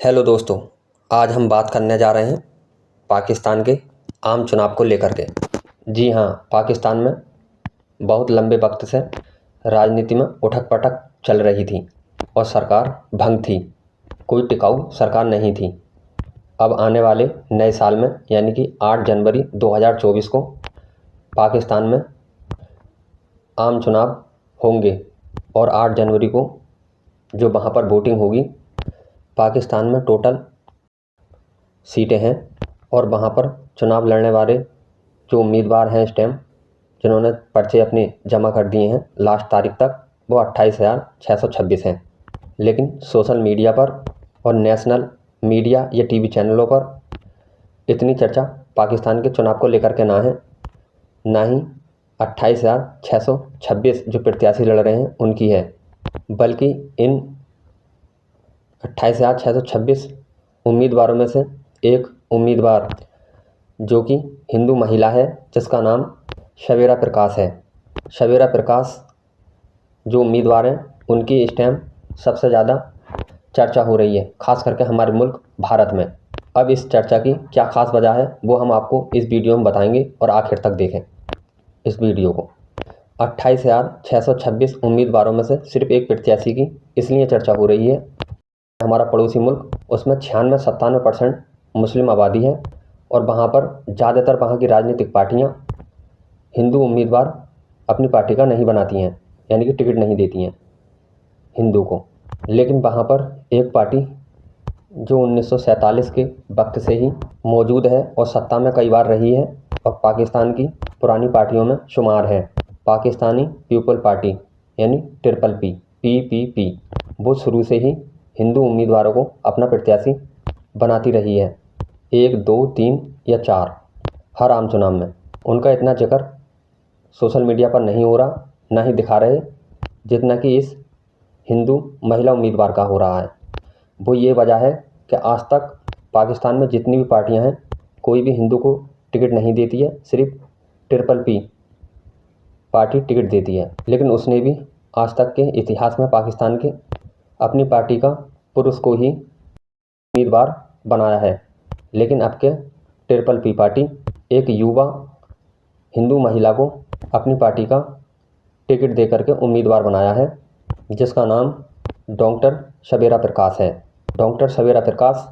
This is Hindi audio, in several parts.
हेलो दोस्तों, आज हम बात करने जा रहे हैं पाकिस्तान के आम चुनाव को लेकर के। जी हाँ, पाकिस्तान में बहुत लंबे वक्त से राजनीति में उठक-पटक चल रही थी और सरकार भंग थी। कोई टिकाऊ सरकार नहीं थी। अब आने वाले नए साल में यानी कि 8 जनवरी 2024 को पाकिस्तान में आम चुनाव होंगे और 8 जनवरी को जो वहाँ पर वोटिंग होगी, पाकिस्तान में टोटल सीटें हैं और वहाँ पर चुनाव लड़ने वाले जो उम्मीदवार हैं इस टाइम, जिन्होंने पर्चे अपने जमा कर दिए हैं लास्ट तारीख तक, वो 28,626 हैं। लेकिन सोशल मीडिया पर और नेशनल मीडिया या टीवी चैनलों पर इतनी चर्चा पाकिस्तान के चुनाव को लेकर के ना है, ना ही 28,626 जो प्रत्याशी लड़ रहे हैं उनकी है, बल्कि इन 28,626 उम्मीदवारों में से एक उम्मीदवार जो कि हिंदू महिला है, जिसका नाम शबेरा प्रकाश है। शबेरा प्रकाश जो उम्मीदवार हैं, उनकी इस टाइम सबसे ज़्यादा चर्चा हो रही है, ख़ास करके हमारे मुल्क भारत में। अब इस चर्चा की क्या ख़ास वजह है, वो हम आपको इस वीडियो में बताएंगे और आखिर तक देखें इस वीडियो को। 28,626 उम्मीदवारों में से सिर्फ एक प्रत्याशी की इसलिए चर्चा हो रही है, हमारा पड़ोसी मुल्क, उसमें 96-97% मुस्लिम आबादी है और वहाँ पर ज़्यादातर वहाँ की राजनीतिक पार्टियाँ हिंदू उम्मीदवार अपनी पार्टी का नहीं बनाती हैं, यानी कि टिकट नहीं देती हैं हिंदू को। लेकिन वहाँ पर एक पार्टी जो 1947 के वक्त से ही मौजूद है और सत्ता में कई बार रही है और पाकिस्तान की पुरानी पार्टियों में शुमार है, पाकिस्तानी पीपल पार्टी यानी PPP। वो शुरू से ही हिंदू उम्मीदवारों को अपना प्रत्याशी बनाती रही है, 1, 2, 3 या 4 हर आम चुनाव में। उनका इतना जिक्र सोशल मीडिया पर नहीं हो रहा, ना ही दिखा रहे, जितना कि इस हिंदू महिला उम्मीदवार का हो रहा है। वो ये वजह है कि आज तक पाकिस्तान में जितनी भी पार्टियां हैं, कोई भी हिंदू को टिकट नहीं देती है, सिर्फ PPP पार्टी टिकट देती है। लेकिन उसने भी आज तक के इतिहास में पाकिस्तान के अपनी पार्टी का पुरुष को ही उम्मीदवार बनाया है। लेकिन अब के PPP पार्टी एक युवा हिंदू महिला को अपनी पार्टी का टिकट देकर के उम्मीदवार बनाया है, जिसका नाम डॉक्टर शबेरा प्रकाश है। डॉक्टर शबेरा प्रकाश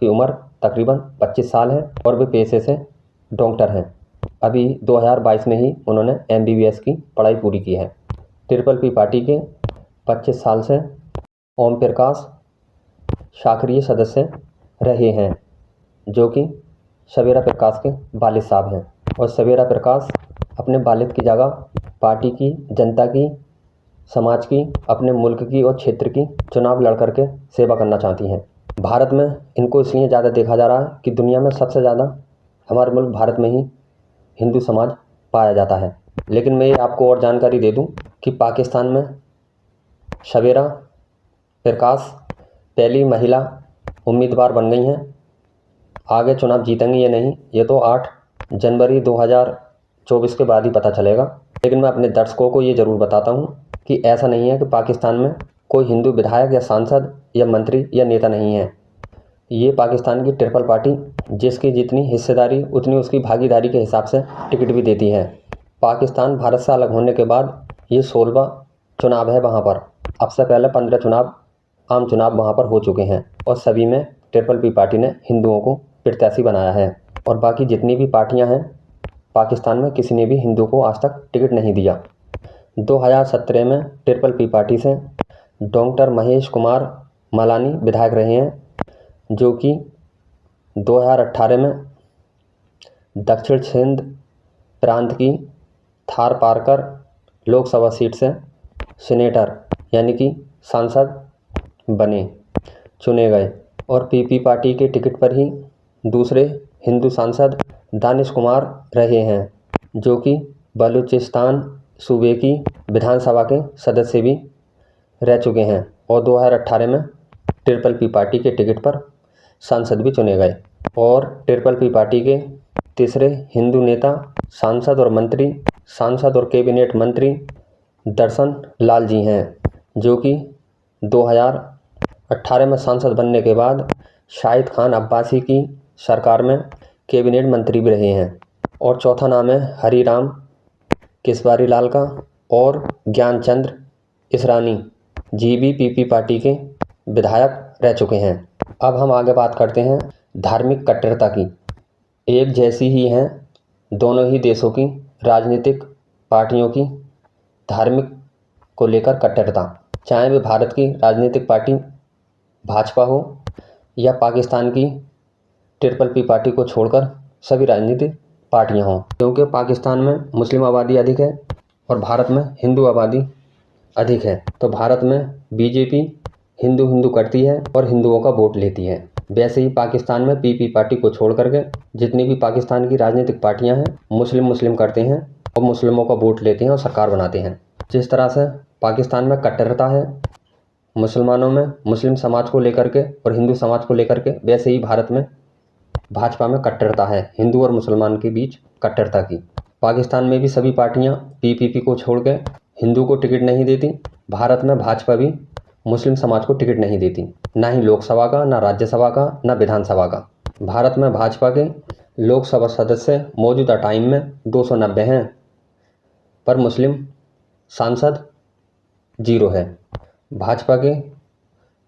की उम्र तकरीबन 25 साल है और वे पेशे से डॉक्टर हैं। अभी 2022 में ही उन्होंने MBBS की पढ़ाई पूरी की है। PPP पार्टी के 25 साल से ओम प्रकाश सक्रिय सदस्य रहे हैं, जो कि शबेरा प्रकाश के वालिद साहब हैं। और शबेरा प्रकाश अपने वालिद की जगह पार्टी की, जनता की, समाज की, अपने मुल्क की और क्षेत्र की चुनाव लड़ करके सेवा करना चाहती हैं। भारत में इनको इसलिए ज़्यादा देखा जा रहा है कि दुनिया में सबसे ज़्यादा हमारे मुल्क भारत में ही हिंदू समाज पाया जाता है। लेकिन मैं ये आपको और जानकारी दे दूं कि पाकिस्तान में शबेरा प्रकाश पहली महिला उम्मीदवार बन गई हैं। आगे चुनाव जीतेंगी या नहीं, ये तो 8 जनवरी 2024 के बाद ही पता चलेगा। लेकिन मैं अपने दर्शकों को ये ज़रूर बताता हूँ कि ऐसा नहीं है कि पाकिस्तान में कोई हिंदू विधायक या सांसद या मंत्री या नेता नहीं है। ये पाकिस्तान की ट्रिपल पार्टी, जिसकी जितनी हिस्सेदारी उतनी उसकी भागीदारी के हिसाब से टिकट भी देती है। पाकिस्तान भारत से अलग होने के बाद ये 16वां चुनाव है वहाँ पर। अब से पहले 15 चुनाव, आम चुनाव वहाँ पर हो चुके हैं और सभी में PPP पार्टी ने हिंदुओं को प्रत्याशी बनाया है। और बाकी जितनी भी पार्टियां हैं पाकिस्तान में, किसी ने भी हिंदू को आज तक टिकट नहीं दिया। 2017 में PPP पार्टी से डॉक्टर महेश कुमार मलानी विधायक रहे हैं, जो कि 2018 में दक्षिण सिंध प्रांत की थार पारकर लोकसभा सीट से सीनेटर यानी कि सांसद बने, चुने गए। और PP पार्टी के टिकट पर ही दूसरे हिंदू सांसद दानिश कुमार रहे हैं, जो कि बलूचिस्तान सूबे की विधानसभा के सदस्य भी रह चुके हैं और 2018 में PPP पार्टी के टिकट पर सांसद भी चुने गए। और PPP पार्टी के तीसरे हिंदू नेता, सांसद और कैबिनेट मंत्री दर्शन लाल जी हैं, जो कि 18 में सांसद बनने के बाद शाहिद खान अब्बासी की सरकार में कैबिनेट मंत्री भी रहे हैं। और चौथा नाम है हरिराम किसवारी लाल का और ज्ञानचंद्र इसरानी जीबीपीपी पार्टी के विधायक रह चुके हैं। अब हम आगे बात करते हैं धार्मिक कट्टरता की। एक जैसी ही हैं दोनों ही देशों की राजनीतिक पार्टियों की धार्मिक को लेकर कट्टरता, चाहे वे भारत की राजनीतिक पार्टी भाजपा हो या पाकिस्तान की ट्रिपल पी पार्टी को छोड़कर सभी राजनीतिक पार्टियां हों। क्योंकि पाकिस्तान में मुस्लिम आबादी अधिक है और भारत में हिंदू आबादी अधिक है, तो भारत में बीजेपी हिंदू करती है और हिंदुओं का वोट लेती है। वैसे ही पाकिस्तान में पीपी पार्टी को छोड़ करके जितनी भी पाकिस्तान की राजनीतिक पार्टियां हैं मुस्लिम करते हैं और मुस्लिमों का वोट लेते हैं और सरकार बनाते हैं। जिस तरह से पाकिस्तान में कट्टरता है मुसलमानों में, मुस्लिम समाज को लेकर के और हिंदू समाज को लेकर के, वैसे ही भारत में भाजपा में कट्टरता है हिंदू और मुसलमान के बीच कट्टरता की। पाकिस्तान में भी सभी पार्टियां पीपीपी को छोड़ के हिंदू को टिकट नहीं देती। भारत में भाजपा भी मुस्लिम समाज को टिकट नहीं देती, ना ही लोकसभा का, ना राज्यसभा का, ना विधानसभा का। भारत में भाजपा के लोकसभा सदस्य मौजूदा टाइम में 290 हैं, पर मुस्लिम सांसद 0 है। भाजपा के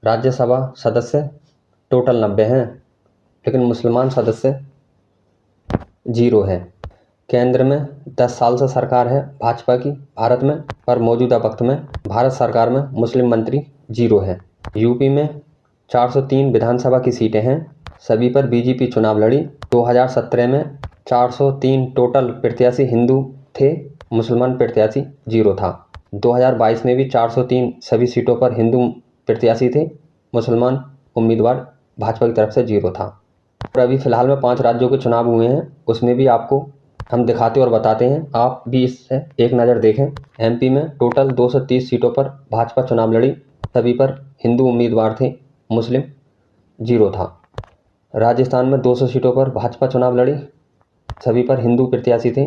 राज्यसभा सदस्य टोटल 90 हैं, लेकिन मुसलमान सदस्य 0 है। केंद्र में 10 साल से सरकार है भाजपा की भारत में, पर मौजूदा वक्त में भारत सरकार में मुस्लिम मंत्री 0 है। यूपी में 403 विधानसभा की सीटें हैं, सभी पर बीजेपी चुनाव लड़ी। 2017 में 403 टोटल प्रत्याशी हिंदू थे, मुसलमान प्रत्याशी 0 था। 2022 में भी 403 सभी सीटों पर हिंदू प्रत्याशी थे, मुसलमान उम्मीदवार भाजपा की तरफ से 0 था। और अभी फिलहाल में 5 राज्यों के चुनाव हुए हैं, उसमें भी आपको हम दिखाते और बताते हैं, आप भी इससे एक नज़र देखें। एमपी में टोटल 230 सीटों पर भाजपा चुनाव लड़ी, सभी पर हिंदू उम्मीदवार थे, मुस्लिम 0 था। राजस्थान में 200 सीटों पर भाजपा चुनाव लड़ी, सभी पर हिंदू प्रत्याशी थे,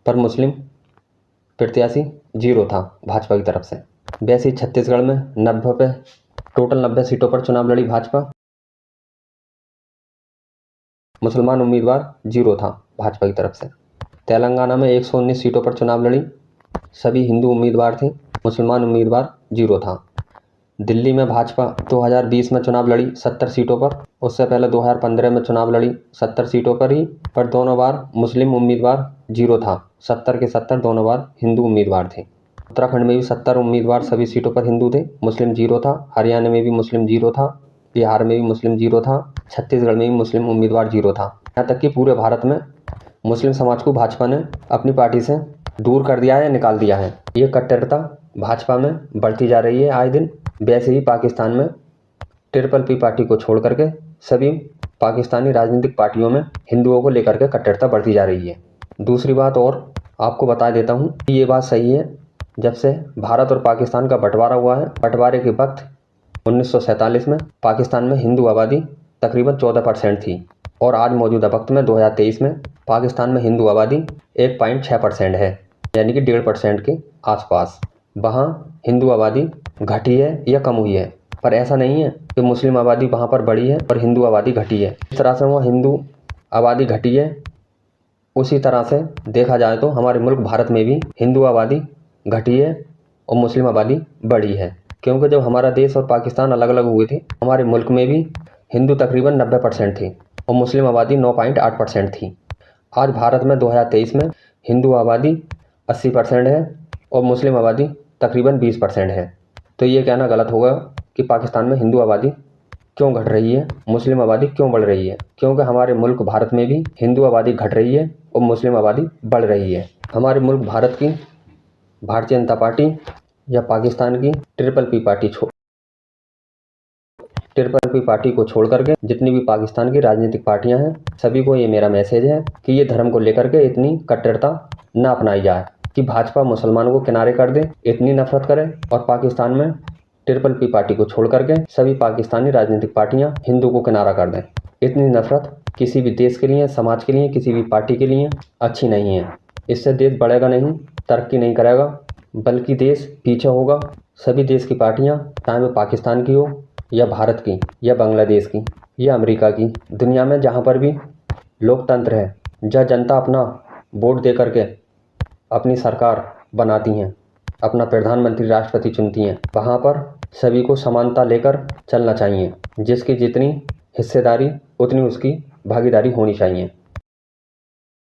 पर मुस्लिम प्रत्याशी 0 था भाजपा की तरफ से। वैसे ही छत्तीसगढ़ में 90 सीटों पर चुनाव लड़ी भाजपा, मुसलमान उम्मीदवार 0 था भाजपा की तरफ से। तेलंगाना में 119 सीटों पर चुनाव लड़ी, सभी हिंदू उम्मीदवार थे, मुसलमान उम्मीदवार 0 था। दिल्ली में भाजपा 2020 में चुनाव लड़ी 70 सीटों पर, उससे पहले 2015 में चुनाव लड़ी 70 सीटों पर ही, पर दोनों बार मुस्लिम उम्मीदवार 0 था। 70 के 70 दोनों बार हिंदू उम्मीदवार थे। उत्तराखंड में भी 70 उम्मीदवार सभी सीटों पर हिंदू थे, मुस्लिम 0 था। हरियाणा में भी मुस्लिम 0 था, बिहार में भी मुस्लिम 0 था, छत्तीसगढ़ में भी मुस्लिम उम्मीदवार 0 था। यहाँ तक कि पूरे भारत में मुस्लिम समाज को भाजपा ने अपनी पार्टी से दूर कर दिया है या निकाल दिया है। ये कट्टरता भाजपा में बढ़ती जा रही है आए दिन। वैसे ही पाकिस्तान में ट्रिपल पी पार्टी को छोड़ करके सभी पाकिस्तानी राजनीतिक पार्टियों में हिंदुओं को लेकर के कट्टरता बढ़ती जा रही है। दूसरी बात और आपको बता देता हूँ कि ये बात सही है, जब से भारत और पाकिस्तान का बंटवारा हुआ है, बंटवारे के वक्त 1947 में पाकिस्तान में हिंदू आबादी तकरीबन 14% थी, और आज मौजूदा वक्त में 2023 में पाकिस्तान में हिंदू आबादी 1.6% है, यानी कि 1.5% के आसपास। वहाँ हिंदू आबादी घटी है या कम हुई है, पर ऐसा नहीं है कि मुस्लिम आबादी वहाँ पर बढ़ी है और हिंदू आबादी घटी है। इस तरह से वहाँ हिंदू आबादी घटी है, उसी तरह से देखा जाए तो हमारे मुल्क भारत में भी हिंदू आबादी घटी है और मुस्लिम आबादी बढ़ी है। क्योंकि जब हमारा देश और पाकिस्तान अलग अलग हुए थे, हमारे मुल्क में भी हिंदू तकरीबन 90% थे और मुस्लिम आबादी 9.8% थी। आज भारत में 2023 में हिंदू आबादी 80% है और मुस्लिम आबादी तकरीबन 20% है। तो ये कहना गलत होगा कि पाकिस्तान में हिंदू आबादी क्यों घट रही है, मुस्लिम आबादी क्यों बढ़ रही है, क्योंकि हमारे मुल्क भारत में भी हिंदू आबादी घट रही है और मुस्लिम आबादी बढ़ रही है। हमारे मुल्क भारत की भारतीय जनता पार्टी या पाकिस्तान की ट्रिपल पी पार्टी को छोड़ करके जितनी भी पाकिस्तान की राजनीतिक पार्टियां हैं, सभी को ये मेरा मैसेज है कि ये धर्म को लेकर के इतनी कट्टरता ना अपनाई जाए कि भाजपा मुसलमानों को किनारे कर दे, इतनी नफरत करे और पाकिस्तान में ट्रिपल पी पार्टी को छोड़ करके सभी पाकिस्तानी राजनीतिक पार्टियां हिंदू को किनारा कर दें। इतनी नफरत किसी भी देश के लिए, समाज के लिए, किसी भी पार्टी के लिए अच्छी नहीं है। इससे देश बढ़ेगा नहीं, तरक्की नहीं करेगा, बल्कि देश पीछे होगा। सभी देश की पार्टियां, चाहे वो पाकिस्तान की हो या भारत की, या बांग्लादेश की, या अमेरिका की, दुनिया में जहाँ पर भी लोकतंत्र है, जहाँ जनता अपना वोट दे करके अपनी सरकार बनाती हैं, अपना प्रधानमंत्री राष्ट्रपति चुनती हैं, वहाँ पर सभी को समानता लेकर चलना चाहिए। जिसकी जितनी हिस्सेदारी उतनी उसकी भागीदारी होनी चाहिए।